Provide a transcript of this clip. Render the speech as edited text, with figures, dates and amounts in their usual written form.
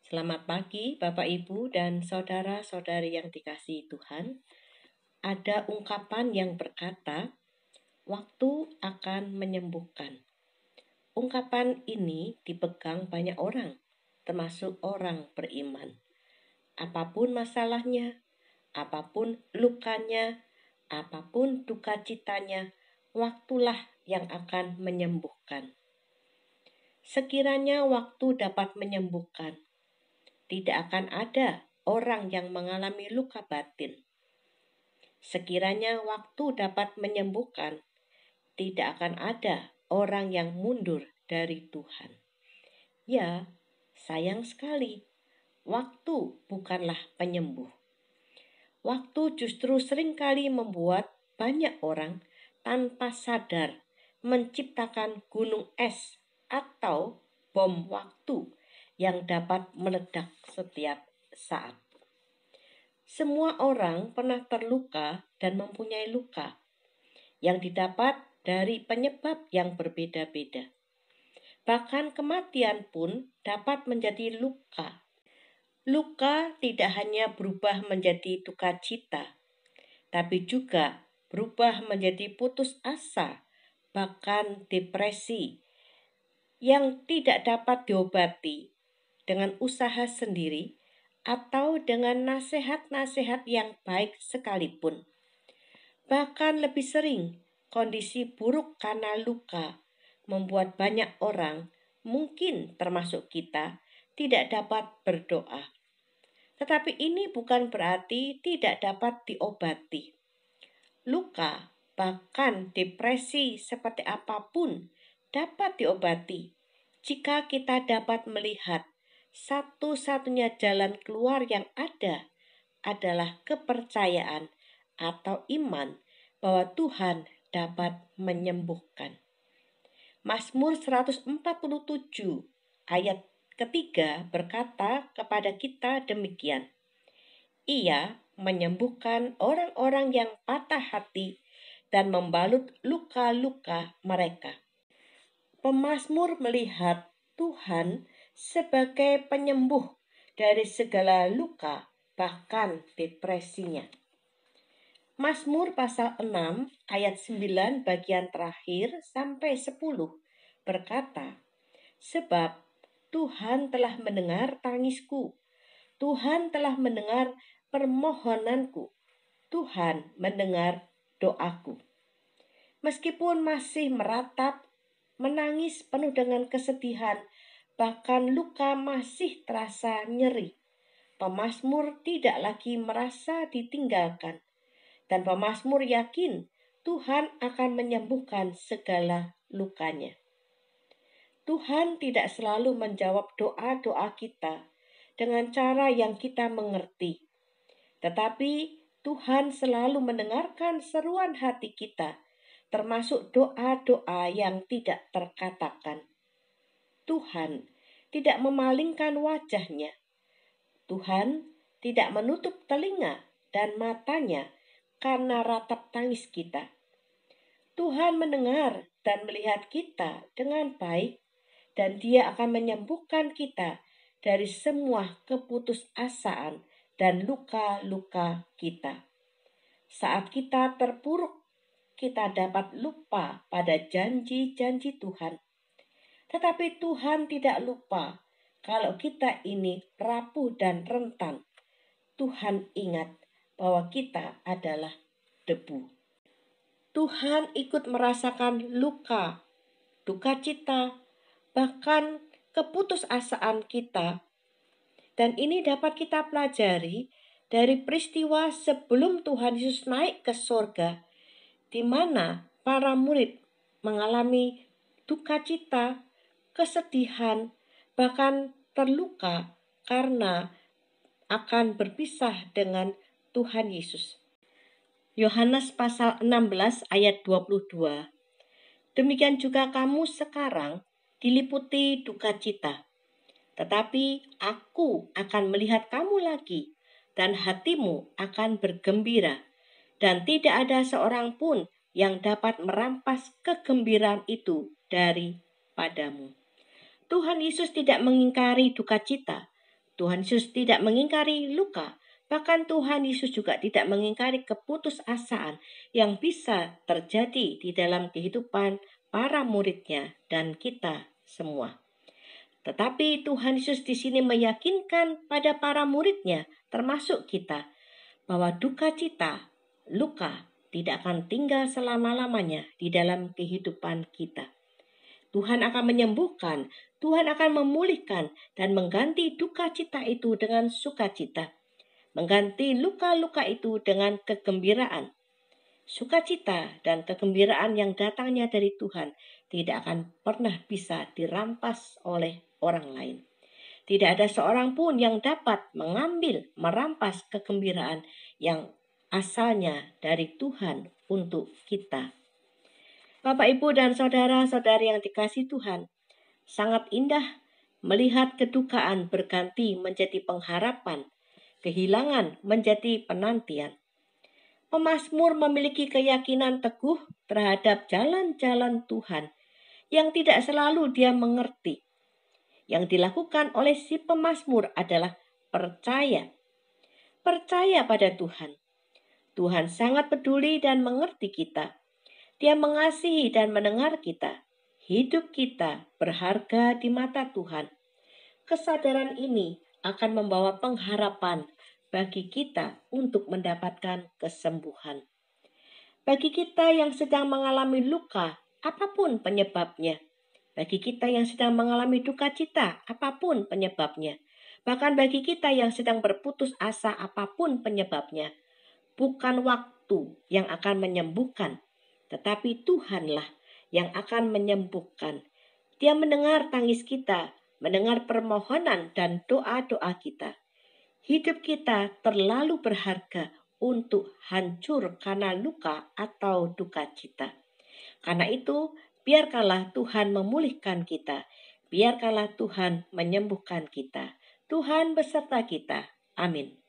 Selamat pagi Bapak Ibu dan saudara-saudari yang dikasihi Tuhan. Ada ungkapan yang berkata, waktu akan menyembuhkan. Ungkapan ini dipegang banyak orang, termasuk orang beriman. Apapun masalahnya, apapun lukanya, apapun duka citanya, waktulah yang akan menyembuhkan. Sekiranya waktu dapat menyembuhkan, tidak akan ada orang yang mengalami luka batin. Sekiranya waktu dapat menyembuhkan, tidak akan ada orang yang mundur dari Tuhan. Ya, sayang sekali, waktu bukanlah penyembuh. Waktu justru seringkali membuat banyak orang tanpa sadar menciptakan gunung es atau bom waktu yang dapat meledak setiap saat. Semua orang pernah terluka dan mempunyai luka yang didapat dari penyebab yang berbeda-beda. Bahkan kematian pun dapat menjadi luka. Luka tidak hanya berubah menjadi duka cita, tapi juga berubah menjadi putus asa, bahkan depresi yang tidak dapat diobati dengan usaha sendiri atau dengan nasihat-nasihat yang baik sekalipun. Bahkan lebih sering, kondisi buruk karena luka membuat banyak orang, mungkin termasuk kita, tidak dapat berdoa. Tetapi ini bukan berarti tidak dapat diobati. Luka, bahkan depresi seperti apapun, dapat diobati jika kita dapat melihat satu-satunya jalan keluar yang ada adalah kepercayaan atau iman bahwa Tuhan dapat menyembuhkan. Mazmur 147 ayat ketiga berkata kepada kita demikian, Ia menyembuhkan orang-orang yang patah hati dan membalut luka-luka mereka. Pemazmur melihat Tuhan sebagai penyembuh dari segala luka, bahkan depresinya. Mazmur pasal 6 ayat 9 bagian terakhir sampai 10 berkata, Sebab Tuhan telah mendengar tangisku, Tuhan telah mendengar permohonanku, Tuhan mendengar doaku. Meskipun masih meratap, menangis penuh dengan kesedihan, bahkan luka masih terasa nyeri, pemazmur tidak lagi merasa ditinggalkan. Dan pemazmur yakin Tuhan akan menyembuhkan segala lukanya. Tuhan tidak selalu menjawab doa-doa kita dengan cara yang kita mengerti. Tetapi Tuhan selalu mendengarkan seruan hati kita, termasuk doa-doa yang tidak terkatakan. Tuhan tidak memalingkan wajahnya. Tuhan tidak menutup telinga dan matanya karena ratap tangis kita. Tuhan mendengar dan melihat kita dengan baik, dan Dia akan menyembuhkan kita dari semua keputusasaan dan luka-luka kita. Saat kita terpuruk, kita dapat lupa pada janji-janji Tuhan. Tetapi Tuhan tidak lupa kalau kita ini rapuh dan rentan. Tuhan ingat bahwa kita adalah debu. Tuhan ikut merasakan luka, duka cita, bahkan keputusasaan kita. Dan ini dapat kita pelajari dari peristiwa sebelum Tuhan Yesus naik ke surga, di mana para murid mengalami duka cita, kesedihan, bahkan terluka karena akan berpisah dengan Tuhan Yesus. Yohanes pasal 16 ayat 22. Demikian juga kamu sekarang diliputi duka cita. Tetapi aku akan melihat kamu lagi, dan hatimu akan bergembira, dan tidak ada seorang pun yang dapat merampas kegembiraan itu daripadamu. Tuhan Yesus tidak mengingkari duka cita, Tuhan Yesus tidak mengingkari luka. Bahkan Tuhan Yesus juga tidak mengingkari keputusasaan yang bisa terjadi di dalam kehidupan para muridnya dan kita semua. Tetapi Tuhan Yesus di sini meyakinkan pada para muridnya, termasuk kita, bahwa duka cita, luka, tidak akan tinggal selama-lamanya di dalam kehidupan kita. Tuhan akan menyembuhkan, Tuhan akan memulihkan dan mengganti duka cita itu dengan sukacita. Mengganti luka-luka itu dengan kegembiraan. Sukacita dan kegembiraan yang datangnya dari Tuhan tidak akan pernah bisa dirampas oleh orang lain. Tidak ada seorang pun yang dapat merampas kegembiraan yang asalnya dari Tuhan untuk kita. Bapak, Ibu, dan saudara-saudari yang dikasihi Tuhan, sangat indah melihat kedukaan berganti menjadi pengharapan, kehilangan menjadi penantian. Pemazmur memiliki keyakinan teguh terhadap jalan-jalan Tuhan yang tidak selalu dia mengerti. Yang dilakukan oleh si pemazmur adalah percaya. Percaya pada Tuhan. Tuhan sangat peduli dan mengerti kita. Dia mengasihi dan mendengar kita. Hidup kita berharga di mata Tuhan. Kesadaran ini akan membawa pengharapan bagi kita untuk mendapatkan kesembuhan. Bagi kita yang sedang mengalami luka, apapun penyebabnya. Bagi kita yang sedang mengalami duka cita, apapun penyebabnya. Bahkan bagi kita yang sedang berputus asa, apapun penyebabnya. Bukan waktu yang akan menyembuhkan, tetapi Tuhanlah yang akan menyembuhkan. Dia mendengar tangis kita, mendengar permohonan dan doa-doa kita. Hidup kita terlalu berharga untuk hancur karena luka atau duka cita. Karena itu, biarkanlah Tuhan memulihkan kita. Biarkanlah Tuhan menyembuhkan kita. Tuhan beserta kita. Amin.